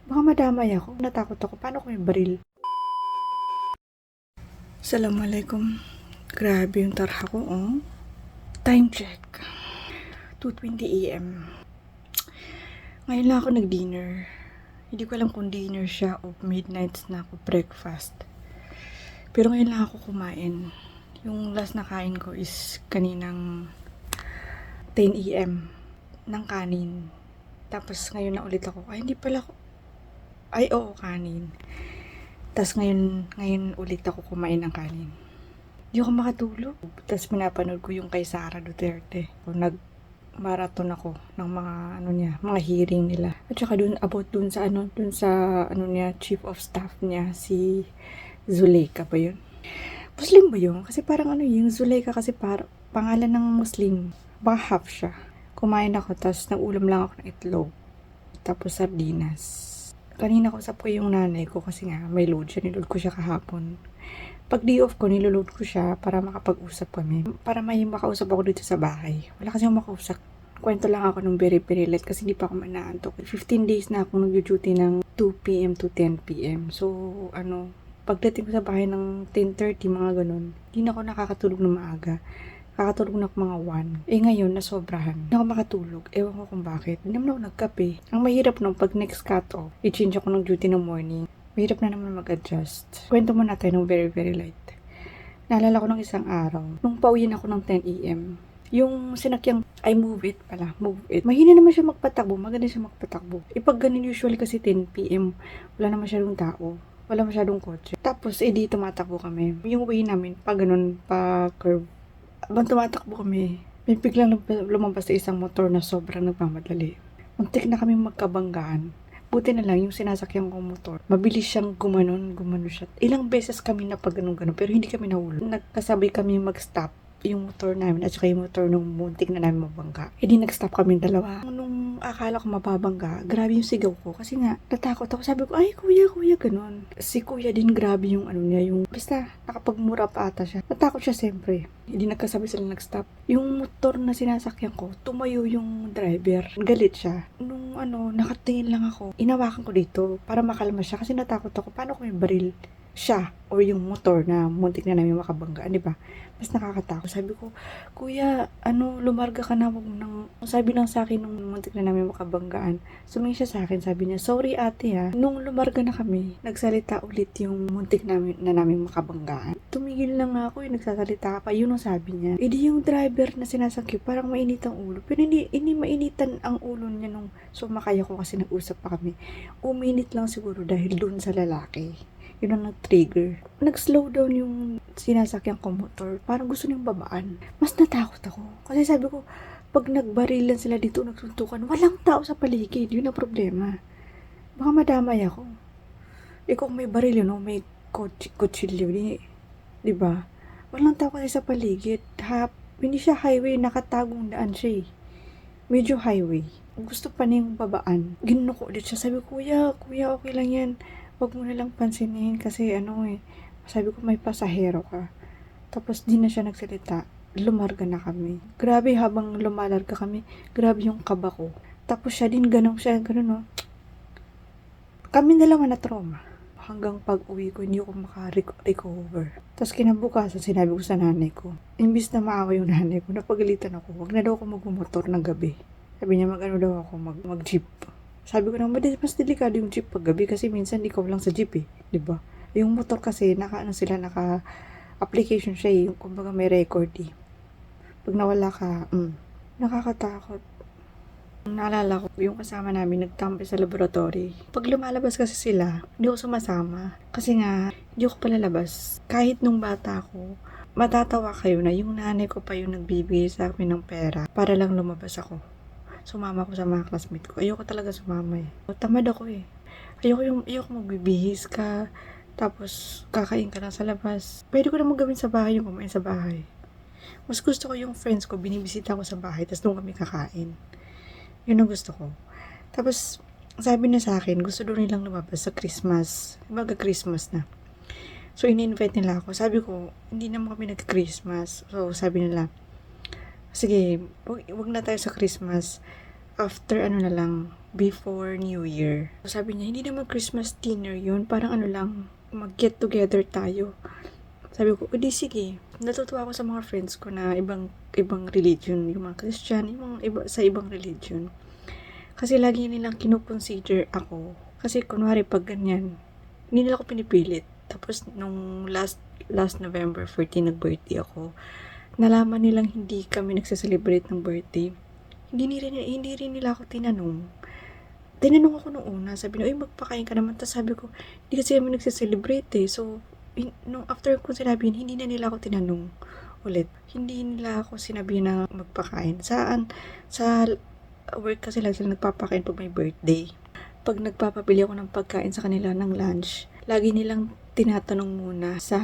Baka madamay ako. Natakot ako. Paano kung may baril? Assalamualaikum. Grabe yung tarha ko, oh. Time check. 2:20 AM. Ngayon lang ako nag-dinner. Hindi ko alam kung dinner siya o midnight snack o breakfast. Pero ngayon lang ako kumain. Yung last na kain ko is kaninang 10 AM ng kanin. Tapos ngayon na ulit ako. Ay, hindi pala ako. Ay, oo, kanin. Tapos ngayon ulit ako kumain ng kanin. Hindi ako makatulog. Tapos pinapanood ko yung kay Sara Duterte. Nag-marathon ako ng mga hearing nila. At saka dun sa niya, chief of staff niya, si Zuleika ba yun? Muslim ba yun? Kasi parang yung Zuleika kasi pangalan ng Muslim. Baka half siya. Kumain ako, tapos nag-ulam lang ako ng itlog. Tapos sardinas. Kanina ko usap ko yung nanay ko kasi nga may load siya. Niload ko siya kahapon. Pag day off ko, niloload ko siya para makapag-usap kami. Para may makausap ako dito sa bahay. Wala kasi akong makausap. Kwento lang ako nung very late kasi hindi pa ako manaantok. 15 days na ako nag-duty ng 2 p.m. to 10 p.m. So, pagdating ko sa bahay ng 10:30, mga ganun, hindi na ako nakakatulog na maaga. Kakatulog na ako mga 1. Ngayon, nasobrahan. Hindi ako makatulog. Ewan ko kung bakit. Hindi naman ako nagkape. Ang mahirap nung pag next cut-off, i-change ako ng duty ng morning. Mahirap na naman mag-adjust. Kwento mo natin ng very light. Naalala ko ng isang araw, nung pauwiin ako ng 10 AM, yung sinakyang, move it. Mahina naman siya magpatakbo, maganda siya magpatakbo. Pag ganun usually kasi 10 PM, wala naman masyadong tao. Wala masyadong kotse. Tapos, di tumatakbo kami. Yung way namin, pag ganun, pa curve, habang tumatakbo kami, may biglang lumabas sa isang motor na sobrang nagmamadali. Muntik na kami magkabanggaan. Buti na lang yung sinasakyan kong motor. Mabilis siyang gumano siya. Ilang beses kami na pag ganun, pero hindi kami nahulog. Nagkasabay kami mag-stop yung motor namin at saka yung motor nung muntik na namin mabangga. Di nag-stop kami dalawa. Nung akala ko mababangga, grabe yung sigaw ko. Kasi nga, natakot ako. Sabi ko, ay kuya, ganun. Si kuya din grabe yung basta nakapagmura pa ata siya. Natakot siya siyempre. Hindi nagkasabay sila nag-stop. Yung motor na sinasakyan ko, tumayo yung driver. Galit siya. Nung nakatingin lang ako, inawakan ko dito para makalma siya kasi natakot ako. Paano kung may baril siya or yung motor na muntik na namin makabanggaan, di ba? Mas nakakatakot. Sabi ko, kuya, lumarga ka na, sabi lang sa akin nung muntik na namin makabanggaan. Sumingin siya sa akin, sabi niya, sorry ate ha. Nung lumarga na kami, nagsalita ulit yung muntik na namin makabanggaan. Tumigil lang ako, nagsasalita pa, yun ang sabi niya. Di yung driver na sinasakyo, parang mainit ang ulo. Pero hindi mainitan ang ulo niya nung sumakay ako kasi nag-usap pa kami. Uminit lang siguro dahil dun sa lalaki. Yun ang nag-trigger. Nag-slow down yung sinasakyan ko motor. Parang gusto niyang babaan. Mas natakot ako. Kasi sabi ko, pag nagbarilan sila dito, nagsuntukan, walang tao sa paligid. Yun ang problema. Baka madamay ako. Kung may baril yun, may kutsilyo, di ba? Walang tao kasi sa paligid. Hindi siya highway, nakatagong daan siya eh. Medyo highway. Gusto pa niyang babaan. Ginuko ulit siya. Sabi ko, kuya, okay lang yan. Wag mo na lang pansinin kasi sabi ko may pasahero ka. Tapos di na siya nagsalita. Lumarga na kami. Grabe habang lumalarga kami, grabe yung kaba ko. Tapos siya ganun no. Kami dalawa na trauma. Hanggang pag uwi ko, hindi ko maka-recover. Tapos kinabukasan, sinabi ko sa nanay ko. Imbis na maawa yung nanay ko, napagalitan ako. Wag na daw ako magmumotor ng gabi. Sabi niya daw ako, mag-jeep. Sabi ko naman, mas delikado yung jeep pag gabi kasi minsan ikaw lang sa jeep eh, di ba? Yung motor kasi, naka-application siya eh, yung kumbaga may record eh. Pag nawala ka, nakakatakot. Naalala ko, yung kasama namin, nagtambay sa laboratory. Pag lumalabas kasi sila, hindi ako sumasama. Kasi nga, hindi ako palalabas. Kahit nung bata ko, matatawa kayo na yung nanay ko pa yung nagbibigay sa akin ng pera para lang lumabas ako. Sumama ko sa mga classmate ko. Ayoko talaga sumama eh. Tamad ako eh. Ayoko magbibihis ka. Tapos, kakain ka lang sa labas. Pwede ko naman gawin sa bahay yung kumain sa bahay. Mas gusto ko yung friends ko, binibisita ko sa bahay, tapos doon kami kakain. Yun ang gusto ko. Tapos, sabi na sa akin, gusto doon nilang lumabas sa Christmas. Mag-Christmas na. So, ini-invite nila ako. Sabi ko, hindi naman kami nag-Christmas. So, sabi nila, sige, wag na tayo sa Christmas. After na lang, before New Year. So, sabi niya, hindi naman Christmas dinner yun. Parang ano lang, mag-get together tayo. Sabi ko, edi sige. Natutuwa ako sa mga friends ko na ibang religion, yung mga Christian, yung mga iba, sa ibang religion. Kasi lagi nilang kinoconsider ako. Kasi kunwari pag ganyan, hindi nila ako pinipilit. Tapos nung last November 14, nag-birthday ako. Nalaman nilang hindi kami nagse-celebrate ng birthday. Hindi rin nila ako tinanong. Tinanong ako nung una, sabi niya, magpakain ka naman. Tapos sabi ko, hindi kasi kami nagse-celebrate eh. So, nung after ko sinabi, hindi na nila ako tinanong ulit. Hindi nila ako sinabi na magpakain. Sa work kasi lang sila nagpapakain pag may birthday. Pag nagpapabili ako ng pagkain sa kanila ng lunch, lagi nilang tinatanong muna sa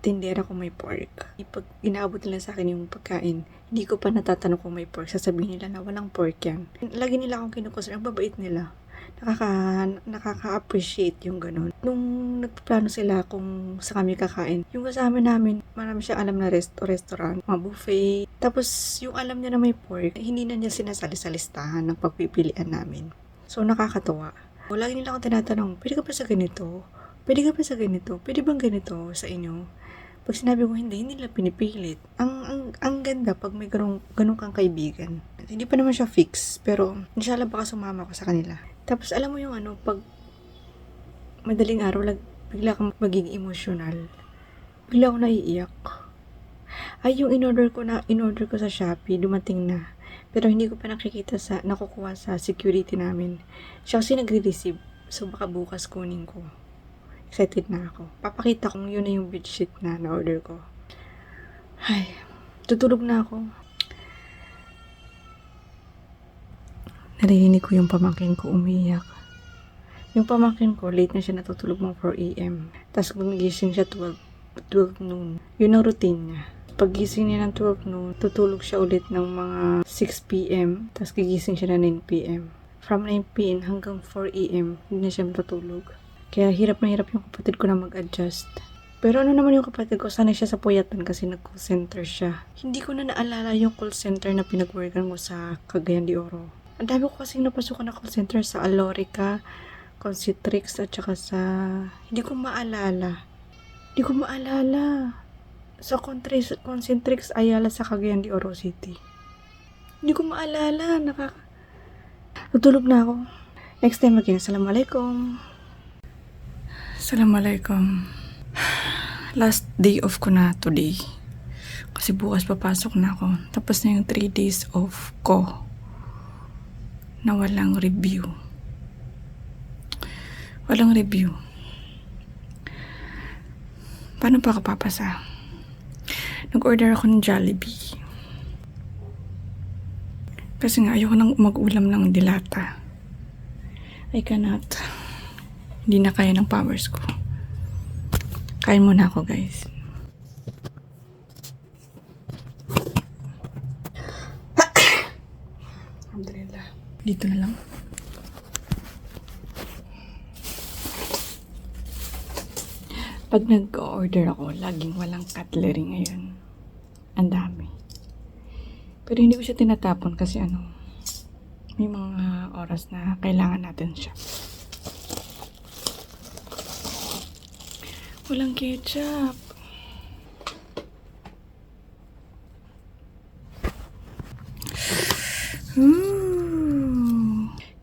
tindera kung may pork. Pag inaabot nila sa akin yung pagkain, hindi ko pa natatanong kung may pork. Sasabihin nila na walang pork yan. Lagi nila akong kinukonsider. Ang babait nila. Nakaka-appreciate yung ganun. Nung nagplano sila kung sa kami kakain, yung kasama namin, marami siyang alam na restaurant, mga buffet. Tapos, yung alam niya na may pork, hindi na niya sinasali sa listahan ng pagpipilian namin. So, nakakatuwa. Lagi nila akong tinatanong, pwede ka pa sa ganito? Pwede ka pa sa ganito? Pwede bang ganito sa inyo? Pag sinabi ko hindi nila pinipilit. Ang ganda pag may ganun kang kaibigan. Hindi pa naman siya fix, pero inshallah baka sumama ko sa kanila. Tapos alam mo yung pag madaling araw, bigla kang magiging emotional. Bigla ako naiiyak. Ay, yung in-order ko sa Shopee, dumating na. Pero hindi ko pa nakukuha sa security namin. Siya kasi nagre-receive. So baka bukas kunin ko. Excited na ako. Papakita kong yun na yung bedsheet na na-order ko. Ay, tutulog na ako. Narinig ko yung pamangkin ko umiyak. Yung pamangkin ko, late na siya natutulog mga 4 a.m. Tapos gumigising siya 12 noon. Yun ang routine niya. Pag gising niya ng 12 noon, tutulog siya ulit ng mga 6 p.m. Tapos gigising siya na 9 p.m. From 9 p.m. hanggang 4 a.m. hindi na siya matutulog. Kaya hirap na hirap yung kapatid ko na mag-adjust. Pero ano naman yung kapatid ko, sanay siya sa puyatan kasi nag-call center siya. Hindi ko na naalala yung call center na pinag-workan ko sa Cagayan de Oro. Ang dami ko kasing napasukan na call center sa Alorica, Concentrix, at saka sa... Hindi ko maalala. Sa Concentrix, Ayala sa Cagayan de Oro City. Hindi ko maalala. Natulog na ako. Next time again. Assalamualaikum. Assalamualaikum. Last day off ko na today. Kasi bukas papasok na ako. Tapos na yung 3 days off ko na walang review. Walang review. Paano pa ako papasa? Nag-order ako ng Jollibee. Kasi nga ayoko nang mag-ulam ng dilata. I cannot. Hindi na kaya ng powers ko. Kain muna ako, guys. Alhamdulillah. Dito na lang. Pag nag-order ako, laging walang cutlery ngayon. Ang dami. Pero hindi ko siya tinatapon kasi may mga oras na kailangan natin siya. Walang ketchup.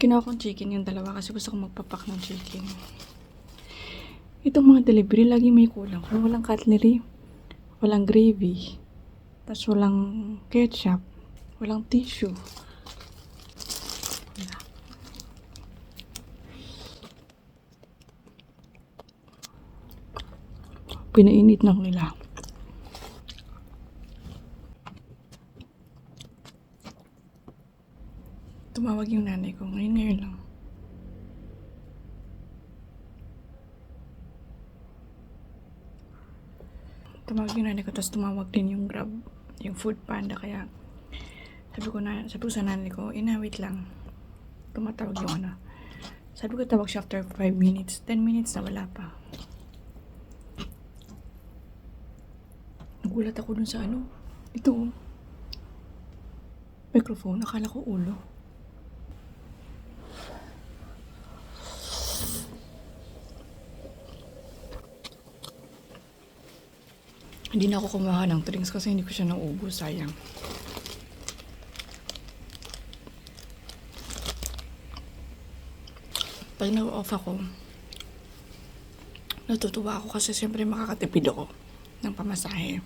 Kinuha kong chicken yung dalawa kasi gusto kong magpapak ng chicken. Itong mga delivery, lagi may kulang. Kung walang cutlery, walang gravy, tapos walang ketchup, walang tissue. Pinainit na nila. Tumawag yung nanay ko. Ngayon lang. Tumawag yung nanay ko, tapos tumawag din yung Grab, yung Food Panda. Kaya sabi ko sa nanay ko, wait lang. Tumatawag yung Sabi ko tawag siya after 5 minutes. 10 minutes na wala pa. Nagulat ako dun sa ito microphone. Akala ko ulo. Hindi na ako kumuha ng drinks kasi hindi ko siya nauubos, sayang. Pag nag-off ako, natutuwa ako kasi siyempre makakatipid ako ng pamasahe.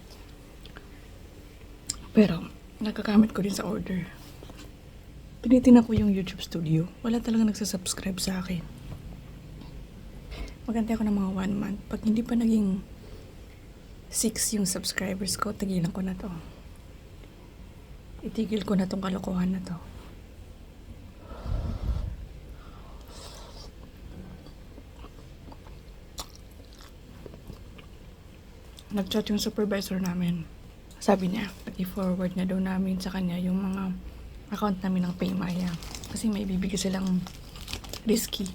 Pero, nagagamit ko rin sa order. Tinitingnan ko yung YouTube Studio. Wala talaga nagsasubscribe sa akin. Magantay ako ng mga 1 month. Pag hindi pa naging 6 yung subscribers ko, tigilan ko na to. Itigil ko na tong kalokohan na to. Nag-chat yung supervisor namin. Sabi niya, i-forward na daw namin sa kanya yung mga account namin ng Paymaya. Kasi may bibigay silang risky.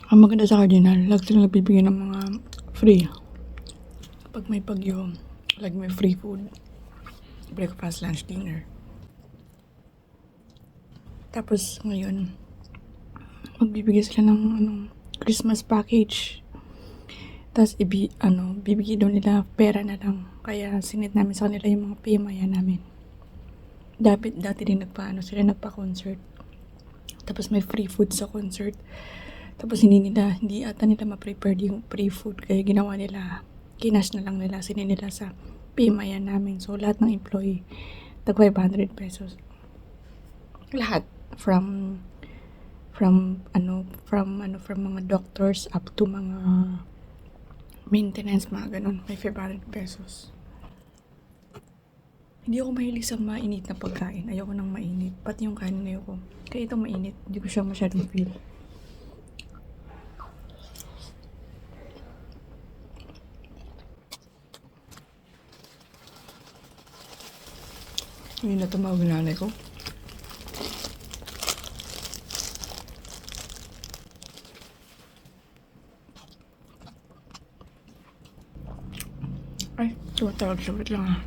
Ang maganda sa Cardinal, lagi silang nagbibigay ng mga free. Pag may bagyo, like may free food. Breakfast, lunch, dinner. Tapos ngayon, magbibigay sila ng Christmas package. Tapos, bibigay daw nila pera na lang. Kaya, sinit namin sa kanila yung mga Paymaya namin. Dati din nagpa-concert. Tapos, may free food sa concert. Tapos, hindi ata nila ma-prepare yung free food. Kaya, ginawa nila, kinash na lang nila, sinit nila sa Paymaya namin. So, lahat ng employee, tag 500 pesos. Lahat. From mga doctors up to mga maintenance, mga ganun. May 500 pesos. Hindi ako mahilig sa mainit na pagkain. Ayoko nang mainit. Pati yung kanin ayoko. Kaya ito mainit. Hindi ko siya masyadong feel. Hindi na tumawag yung nanay ko. Ay, tumatawag siya. Wait lang ah.